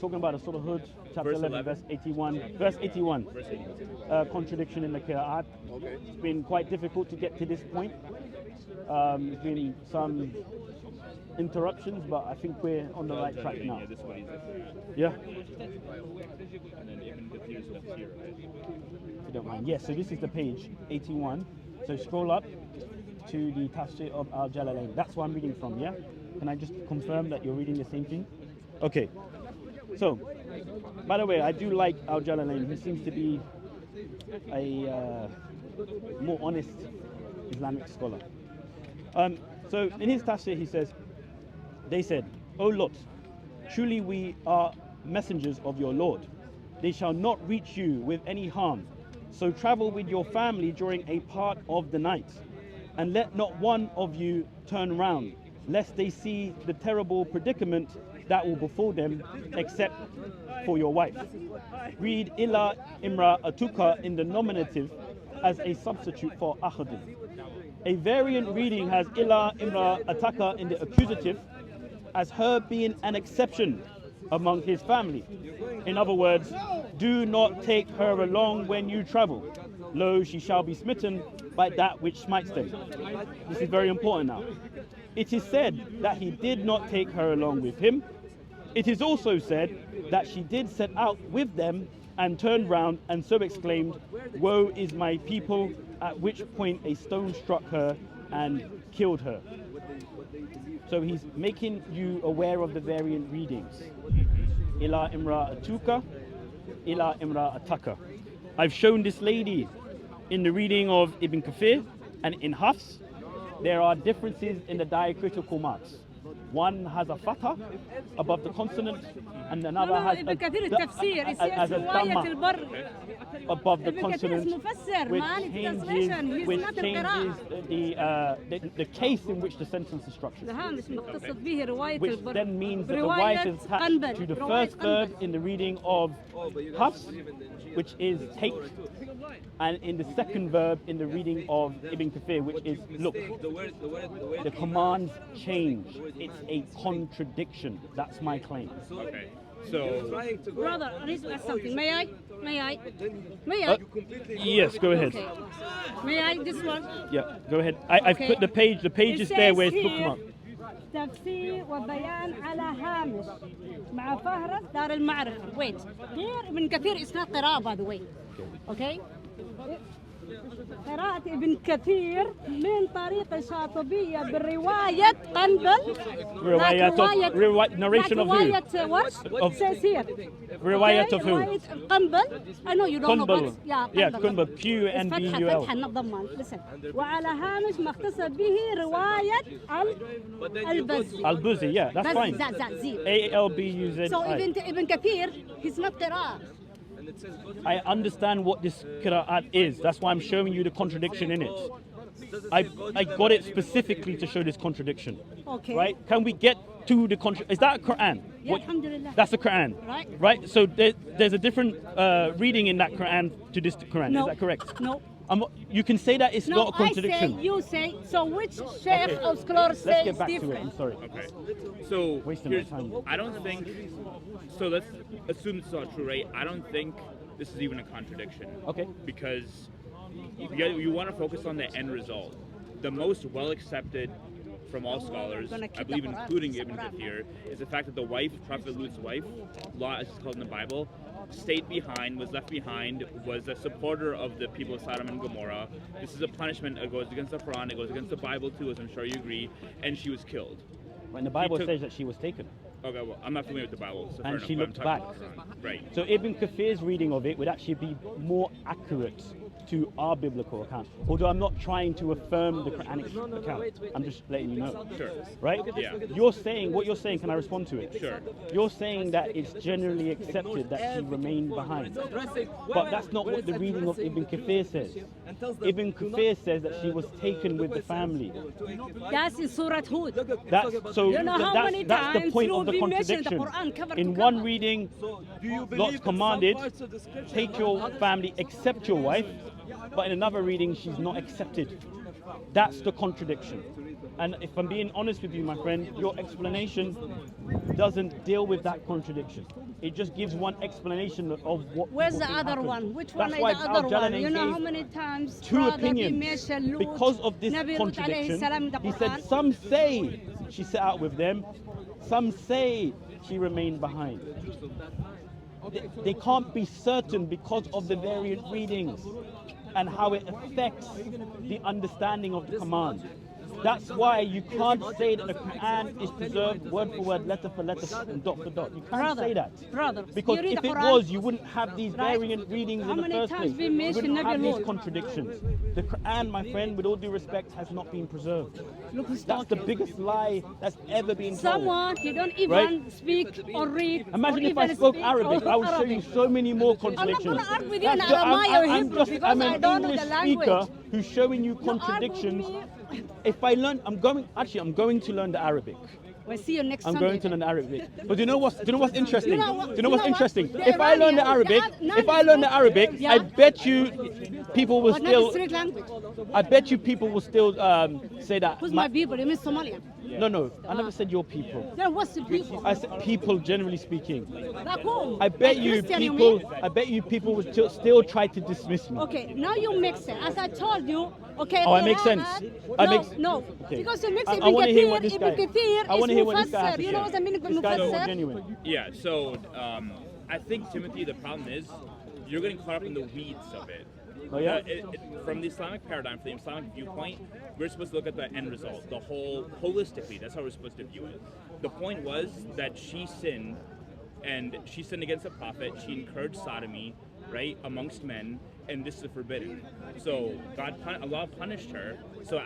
Talking about the Surah Hud, chapter 11, verse 81. Verse 81. Contradiction in the Qira'at. It's been quite difficult to get to this point. There's been some interruptions, but I think we're on the right track now. Yeah. And then Ibn Kathir stuff here, right? If you don't mind. Yeah, so this is the page 81. So scroll up to the tafsir of Al-Jalalain. That's what I'm reading from, yeah? Can I just confirm that you're reading the same thing? Okay. So, by the way, I do like Al-Jalalain. He seems to be a more honest Islamic scholar. So in his tafsir he says, they said, O Lot, truly we are messengers of your Lord. They shall not reach you with any harm. So travel with your family during a part of the night. And let not one of you turn round, lest they see the terrible predicament that will befall them, except for your wife. Read illa imra atuka in the nominative as a substitute for ahadin. A variant reading has illa imra ataka in the accusative as her being an exception among his family. In other words, do not take her along when you travel. Lo, she shall be smitten by that which smites them. This is very important now. It is said that he did not take her along with him. It is also said that she did set out with them and turned round and so exclaimed, woe is my people, at which point a stone struck her and killed her. So he's making you aware of the variant readings. Ila imra atuka, ila imra ataka. I've shown this lady in the reading of Ibn Kathir and in Hafs. There are differences in the diacritical marks. One has a fatha above the consonant, and another has a dhamma above the consonant, which changes the case in which the sentence is structured. Which then means that the wife is attached to the first verb in the reading of Hafs, which is take, and in the second verb in the reading of Ibn Kathir, which is look. The commands change. It's a contradiction. That's my claim. Okay. So, brother, I need to ask something. May I? Yes, go ahead. Okay. May I? This one? Yeah, go ahead. I've put the page. The page is there where it's bookmarked. تفسير وبيان على هامش مع فهرس دار المعرفة. Wait. Here Ibn Kathir is not قراءة, by the way. Okay? قراءة ابن كثير من طريق الشاطبية بالرواية قنبل. Narration of who? What says here? رواية of who? قنبل. I know you don't know قنبل. what. Yeah, قنبل. QNBUL. فتحة نضمان. Listen. وعلى هامش ما اختص به رواية البزي. Al-Buzi, yeah, that's fine. ALBUZI. So Ibn Kathir, he's not قراءة. I understand what this qira'at is. That's why I'm showing you the contradiction in it. I got it specifically to show this contradiction. Okay. Right? Can we get to the contradiction? Is that a Quran? Yeah, alhamdulillah. That's the Quran. Right. Right? So there's a different reading in that Quran to this Quran. No. Is that correct? No. You can say that it's not a contradiction. No, I say, you say. So which sheikh or scholar says Let's get back different? to it. I'm sorry. okay. So, Wasting my time. I don't think, so let's assume this is all true, right? I don't think this is even a contradiction. Okay. Because you want to focus on the end result. The most well accepted from all scholars, I believe including Ibn Kathir, is the fact that the wife, Prophet Lut's wife, Lot as it's called in the Bible, stayed behind, was left behind, was a supporter of the people of Sodom and Gomorrah. This is a punishment. It goes against the Quran, it goes against the Bible too, as I'm sure you agree, and she was killed. When the Bible says that she was taken. Okay, well, I'm not familiar with the Bible, so And fair she enough, looked but back. I'm talking about the Quran. Right. So Ibn Kathir's reading of it would actually be more accurate to our biblical account. Although I'm not trying to affirm the Quranic account. I'm just letting you know. Sure. Right? Yeah. What you're saying, can I respond to it? Sure. You're saying that it's generally accepted that she remained behind. But that's not what the reading of Ibn Kathir says. Ibn Kathir says that she was taken with the family. That's in Surah Hud. That's the point of the contradiction. In one reading, Lot's commanded, take your family, accept your wife, but in another reading, she's not accepted. That's the contradiction. And if I'm being honest with you, my friend, your explanation doesn't deal with that contradiction. It just gives one explanation of what. Where's the think other happened. one? Which That's one is why the other one? Al-Jalalain You know gave how many times two opinions Lut, because of this Nabi Lut alayhi contradiction. salam in the He said Quran. some say she set out with them, some say she remained behind. They can't be certain because of the variant readings and how it affects the understanding of the command. That's why you can't say that the Quran is preserved word for word, letter for letter, and dot for dot. You can't say that. Brother, Because you read if the it Quran, was, you wouldn't have these right? variant readings How in the many first times place. we You mention wouldn't have Nabi these Lut? contradictions. The Quran, my friend, with all due respect, has not been preserved. Look who's That's the talking. biggest lie that's ever been told. Someone who don't even Right? speak or read. Imagine or if I even spoke speak Arabic, or I would show you Arabic. so many more I'm not contradictions. going to argue with you in That's the- Aramaic or I'm Hebrew just, because I'm I an don't know English the language. speaker who's showing you You argue with contradictions. me. If I learn, I'm going to learn the Arabic. We'll see you next I'm Sunday. going to learn the Arabic. But do you know what's interesting? You know what- Do you know what's you know what? interesting? The If I learn the Iranians, Arabic, the if I learn the Arabic, Yeah. I bet you people will But not the still. street language. I bet you people will still say that. Who's my people? You mean Somalia? No, I never said your people. Then what's the people? I said people generally speaking. Like who? I bet Like you Christian, people. mean? I bet you people will still try to dismiss me. Okay, now you mix it. As I told you, okay. Oh, I make Iran- sense. I No, make- no. Okay. Because you mix I it. wanna hear what this Ibn guy- Kathir I wanna is hear what this guy has Mufassir. to You say. know what's the meaning of This guy's more Mufassir? genuine. Yeah, so I think, Timothy, the problem is you're getting caught up in the weeds of it. Oh, yeah? From the Islamic paradigm, from the Islamic viewpoint, we're supposed to look at the end result, the whole, holistically. That's how we're supposed to view it. The point was that she sinned, and she sinned against the Prophet. She encouraged sodomy, right, amongst men, and this is forbidden. So Allah punished her. So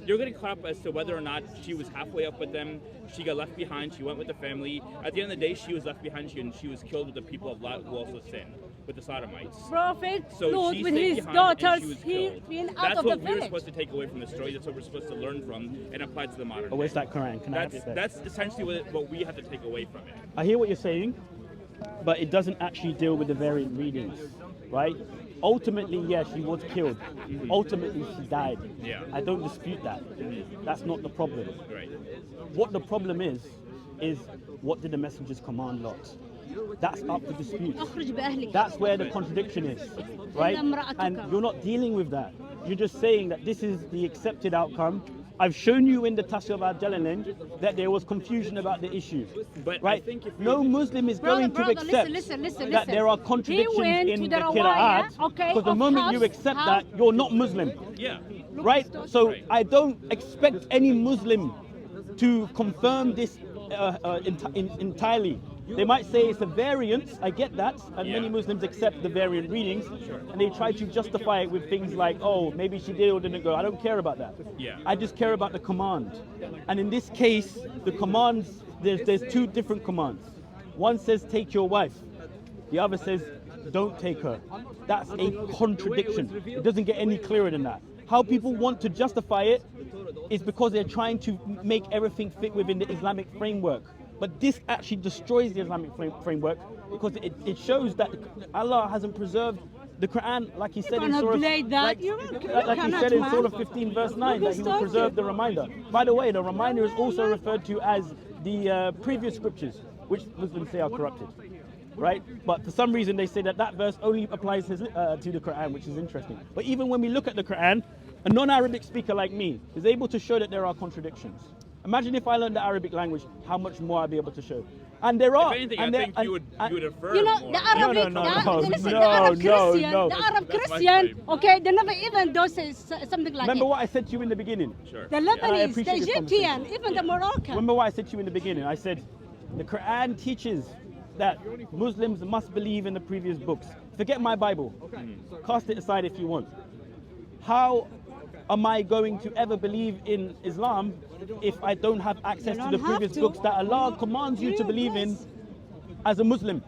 you're getting caught up as to whether or not she was halfway up with them. She got left behind. She went with the family. At the end of the day, she was left behind, and she was killed with the people of Lot who also sinned, with the sodomites. Prophet So Lut she with stayed his behind and daughters, she was he killed. been out That's of the what we're village. supposed to take away from the story. That's what we're supposed to learn from and apply to the modern Oh, where's day. that Quran? Can I have it there? That's essentially what we have to take away from it. I hear what you're saying, but it doesn't actually deal with the variant readings, right? Ultimately, yeah, she was killed. Ultimately, she died. Yeah. I don't dispute that. That's not the problem. Right. What the problem is what did the messengers command Lot? That's up for dispute. أخرج بأهلك. That's where the contradiction is, right? And you're not dealing with that. You're just saying that this is the accepted outcome. I've shown you in the Tafsir of Al-Jalalain that there was confusion about the issue, But right? I think if No Muslim is going to accept listen, that there are contradictions He went in to the the Qira'at, Rawaya, okay, because the of moment you Hafs, accept that, you're not Muslim, Yeah. right? So Right. I don't expect any Muslim to confirm this entirely. They might say it's a variance, I get that, and many Yeah. Muslims accept the variant readings, and they try to justify it with things like, oh, maybe she did or didn't go. I don't care about that. Yeah. I just care about the command. And in this case, the commands, there's two different commands. One says take your wife, the other says don't take her. That's a contradiction. It doesn't get any clearer than that. How people want to justify it is because they're trying to make everything fit within the Islamic framework. But this actually destroys the Islamic framework because it shows that Allah hasn't preserved the Quran, like He said in cannot Surah, play that. like You He cannot, said in man. Surah 15, verse 9, that He will preserve the reminder. By the way, the reminder is also referred to as the previous scriptures, which Muslims say are corrupted. Right? But for some reason they say that verse only applies to the Quran, which is interesting. But even when we look at the Quran, a non-Arabic speaker like me is able to show that there are contradictions. Imagine if I learned the Arabic language, how much more I'd be able to show. And there are. If anything, and I there- think and- you would affirm You know, more. the Arabic, no, the no, listen, no, the Arab no, Christian, no. the Arab That's my Christian, claim. okay, they never even do say something like Remember it. what I said to you in the beginning? Sure. The I Lebanese, the appreciate this Egyptian, even the Moroccan. Remember what I said to you in the beginning? I said, the Quran teaches that Muslims must believe in the previous books. Forget my Bible. Cast it aside if you want. How am I going to ever believe in Islam if I don't have access to the don't have previous to. books that Allah commands you to believe in as a Muslim?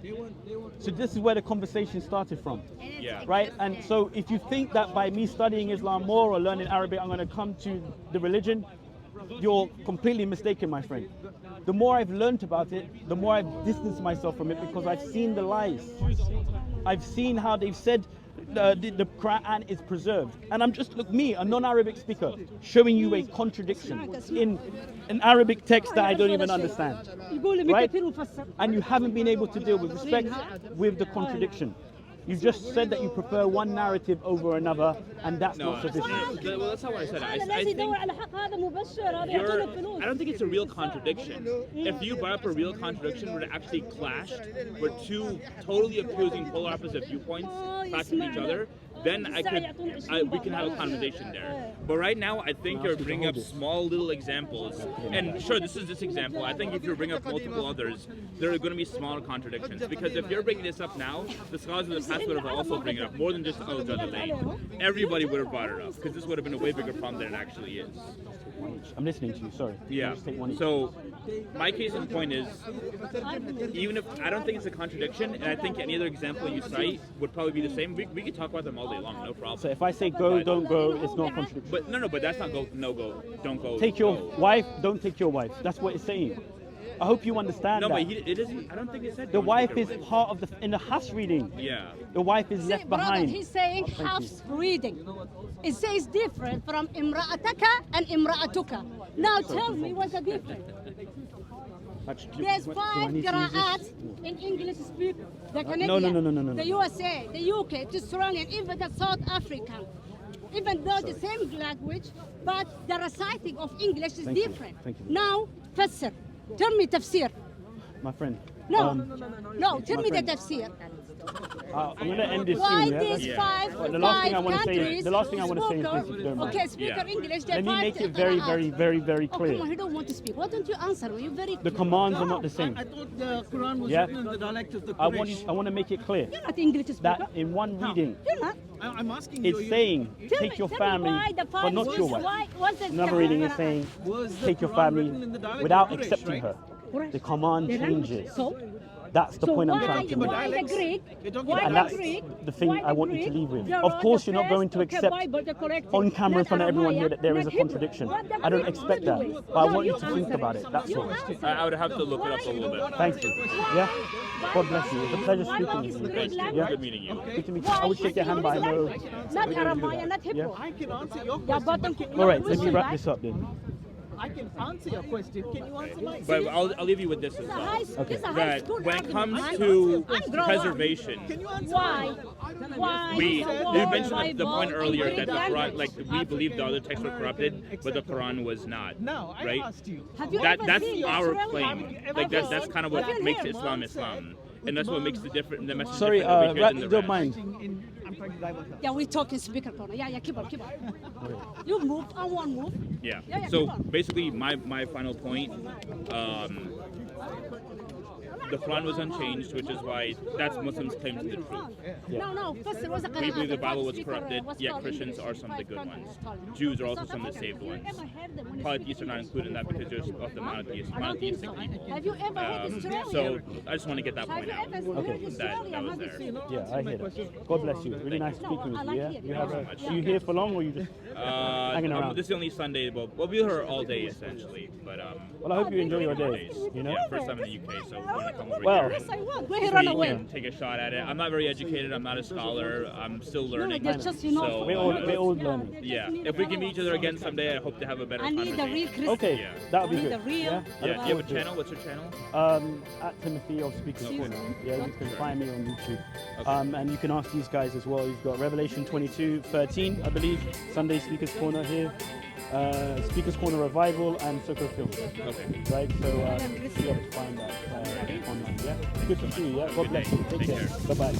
So this is where the conversation started from. Yeah. Right? And so if you think that by me studying Islam more or learning Arabic, I'm going to come to the religion, you're completely mistaken, my friend. The more I've learned about it, the more I've distanced myself from it because I've seen the lies. I've seen how they've said, the Quran is preserved. And I'm just, look, me, a non-Arabic speaker, showing you a contradiction in an Arabic text that I don't even understand. Right? And you haven't been able to deal with respect with the contradiction. You've just said that you prefer one narrative over another, and that's not sufficient. Well, that's not what I said. I don't think it's a real contradiction. If you brought up a real contradiction where it actually clashed, where two totally opposing polar opposite viewpoints clashed with each other, then we can have a conversation there. But right now, I think you're bringing up small little examples. And sure, this is this example. I think if you bring up multiple others, there are going to be smaller contradictions. Because if you're bringing this up now, the scholars of the past would have also bring it up, more than just Al-Jalalain. Everybody would have brought it up, because this would have been a way bigger problem than it actually is. I'm listening to you, sorry. Yeah. So my case in point is, even if I don't think it's a contradiction, and I think any other example you cite would probably be the same, we could talk about them all day long, no problem. So if I say go, don't go, it's not a contradiction. But no, but that's not go, no go, don't go. Take your wife, don't take your wife. That's what it's saying. I hope you understand no, that. No, but it isn't. I don't think it said. The wife is part of in the Hafs reading. Yeah. The wife is left behind. He's saying Hafs reading. It says different from imra'ataka and imra'atuka. Now tell me what's the difference. There's 5 qira'at in English speak. The Canadian, no. the USA, the UK, the Australian, even the South African. Even though the same language, but the reciting of English is different. Now, fassir. Tell me tafsir. My friend. No, tell me the tafsir. I'm going to end this Why soon. these five the last thing I want to say countries is, the last thing I want to say is this, if you don't mind. Okay, speaker English. Let me make it very, very, very, very clear. Oh, come on, he don't want to speak. Why don't you answer? You're very. The commands are not the same. I thought the Quran was written in the dialect of the Quraysh. I want to make it clear. You're not English speaker. That in one reading, You're not. I'm asking it's saying take your family, but not your wife. Another reading is saying take your family without accepting her. The command changes. That's the point I'm trying to make. And that's the thing I want you to leave with. Of course, you're not going to accept on camera in front of everyone here that there is a contradiction. I don't expect that. But I want you to think about it. That's all. I would have to look it up a little bit. Thank you. Yeah? God bless you. It's a pleasure speaking with you. Thank you. Yeah? Good meeting you. Good to meet you. I would shake your hand, but I know. Not Aramaya, not Hebrew. I can answer your question. All right, let me wrap this up then. I can answer your question. Can you answer mine? But I'll leave you with this as well. Okay. That when it comes to preservation, Why? you mentioned the point earlier that the Quran, like we believe the other texts were corrupted, but the Quran was not. No, I right? asked you. That's our claim. Like that's kind of what makes Islam Islam, and that's what makes the different. The message Sorry, different over here than the don't rest. mind. I'm trying to divert that. Yeah, we talking speaker corner. Yeah, keep on. You move, I won't move. Yeah. Yeah, So keep on. basically, my final point. The Quran was unchanged, which is why that's Muslims' claim to the truth. No, first there was a We believe the Bible was corrupted, yet Christians are some of the good ones. Jews are also some of the saved ones. Polytheists are not included in that because there's of the monotheistic people. Have you ever heard this story? So I just want to get that Have point you out. ever heard this That story? was there. Yeah, I hear that. God bless you. Really nice speaking with you. Yeah, you have a. Are you here for long, or you just hanging around? This is the only Sunday. We'll be here all day essentially. But well, I hope you enjoy your day. You know. Yeah, first time in the UK, so we're gonna come over Well, here. Yes, I will. Where he So run you away? can take a shot at it. I'm not very educated. I'm not a scholar. I'm still learning. that's just, you know, So, we're all learning. yeah. If we can meet each other again someday, I hope to have a better I need the real conversation. Christian. Okay, Yeah. that would be I need good. the real. Yeah. Yeah. Do you have a channel? What's your channel? At Timothy of Speakers Corner. Yeah, you can Sure. find me on YouTube. Okay. And you can ask these guys as well. You've got Revelation 22:13, I believe. Sunday Speakers Corner here. Speakers Corner Revival and SOCO Films. Okay. Right, so you'll be able to find that online. Yeah, good to see you. Yeah, God bless you. Take care. Bye bye.